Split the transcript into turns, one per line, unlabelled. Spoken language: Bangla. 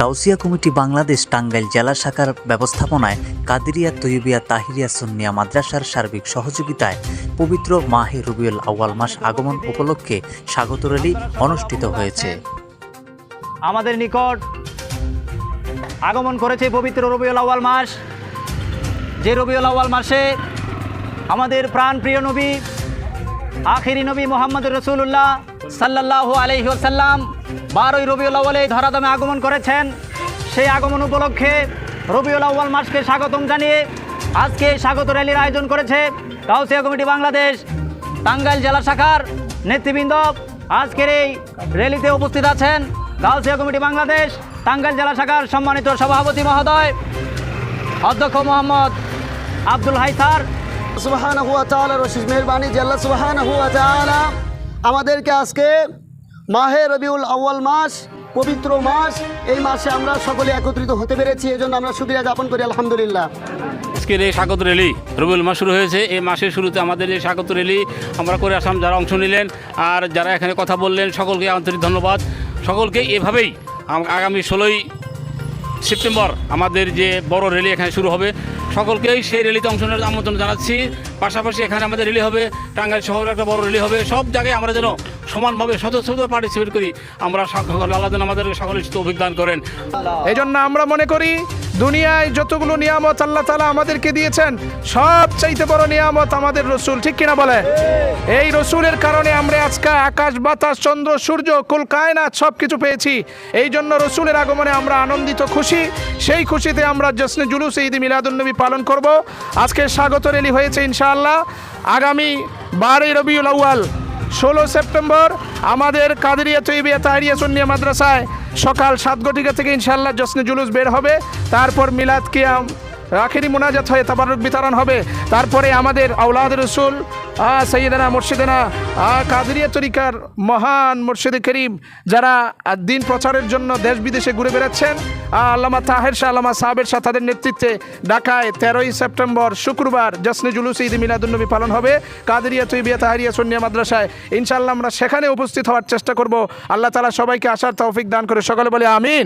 গাউসিয়া কমিটি বাংলাদেশ টাঙ্গাইল জেলা শাখার ব্যবস্থাপনায় কাদেরিয়া তৈয়বিয়া তাহিরিয়া সুন্নিয়া মাদ্রাসার সার্বিক সহযোগিতায় পবিত্র মাহে রবিউল আউয়াল মাস আগমন উপলক্ষে স্বাগত র্যালি অনুষ্ঠিত হয়েছে।
আমাদের নিকট আগমন করেছে পবিত্র রবিউল আউয়াল মাস। যে রবিউল আউয়াল মাসে আমাদের প্রাণপ্রিয় নবী আখিরি নবী মোহাম্মদ রসুল্লাহ সাল্লাল্লাহু আলাইহি ওয়াসাল্লাম 12ই রবিউল আউয়ালে ধরাধামে আগমন করেছেন। সেই আগমন উপলক্ষে রবিউল আউয়াল মাসকে স্বাগতম জানিয়ে আজকে স্বাগত র্যালির আয়োজন করেছে গাউসিয়া কমিটি বাংলাদেশ টাঙ্গাইল জেলা শাখার নেতৃবৃন্দ। আজকের এই র্যালিতে উপস্থিত আছেন গাউসিয়া কমিটি বাংলাদেশ টাঙ্গাইল জেলা শাখার সম্মানিত সভাপতি মহোদয় অধ্যক্ষ মোহাম্মদ আব্দুল হাই স্যার।
সুবহানাহু ওয়া তাআলার অশেষ মেহেরবানি যে আল্লাহ সুবহানাহু ওয়া তাআলা আমাদেরকে আজকে মাহে রবিউল আউয়াল মাস, পবিত্র মাস, এই মাসে আমরা সকলে একত্রিত হতে পেরেছি। এজন্য আমরা শুকরিয়া জ্ঞাপন করি আলহামদুলিল্লাহ।
আজকের এই স্বাগত র্যালি রবিউল মাস শুরু হয়েছে। এই মাসের শুরুতে আমাদের এই স্বাগত র্যালি আমরা করে আসলাম। যারা অংশ নিলেন আর যারা এখানে কথা বললেন সকলকে আন্তরিক ধন্যবাদ। সকলকে এভাবেই আগামী 16ই সেপ্টেম্বর আমাদের যে বড় র্যালি এখানে শুরু হবে, সকলকেই সেই র্যালিতে অংশ নেওয়ার আমন্ত্রণ জানাচ্ছি। পাশাপাশি এখানে আমাদের র্যালি হবে, টাঙ্গাইল শহরে একটা বড় র্যালি হবে। সব জায়গায় আমরা যেন সমানভাবে স্বতঃস্ফূর্ত পার্টিসিপেট করি। আমরা আল্লাহ যেন আমাদের সকলের অভিজ্ঞান করেন।
এই জন্য আমরা মনে করি দুনিয়ায় যতগুলো নিয়ামত আল্লাহ তাআলা আমাদেরকে দিয়েছেন, সব চাইতে বড় নিয়ামত আমাদের রসুল, ঠিক কিনা বলে? এই রসুলের কারণে আমরা আজকে আকাশ বাতাস চন্দ্র সূর্য কুল কায়নাত সব কিছু পেয়েছি। এই জন্য রসুলের আগমনে আমরা আনন্দিত, খুশি। সেই খুশিতে আমরা জশ্নে জুলুস ঈদ মিলাদুন্নবী পালন করব। আজকে স্বাগত র্যালি হয়েছে ইনশাআল্লাহ। আগামী 12ই রবিউল আউয়াল 16 সেপ্টেম্বর আমাদের কাদেরিয়া তৈয়বিয়া তাহিরিয়া সুন্নিয়া মাদ্রাসায় সকাল 7 ঘটিকা থেকে ইনশাআল্লাহ জশ্নে জুলুস বের হবে। তারপর মিলাদ কিয়াম আখেরি মোনাজাত হয়ে তাবারুক বিতরণ হবে। তারপরে আমাদের আওলাদ রসুল সৈয়দনা মুর্শিদানা কাদেরিয়া তরিকার মহান মুর্শিদে করিম যারা দিন প্রচারের জন্য দেশ বিদেশে ঘুরে বেড়াচ্ছেন, আল্লামা তাহের শাহ, আল্লামা সাহেবের শাহ, তাদের নেতৃত্বে ঢাকায় 13ই সেপ্টেম্বর শুক্রবার জশ্নে জুলুস ঈদ মিলাদুন্নবী পালন হবে কাদেরিয়া তৈয়বিয়া তাহিরিয়া সুন্নিয়া মাদ্রাসায়। ইনশাআল্লাহ আমরা সেখানে উপস্থিত হওয়ার চেষ্টা করব। আল্লাহ তাআলা সবাইকে আসার তৌফিক দান করে। সকলে বলে আমিন।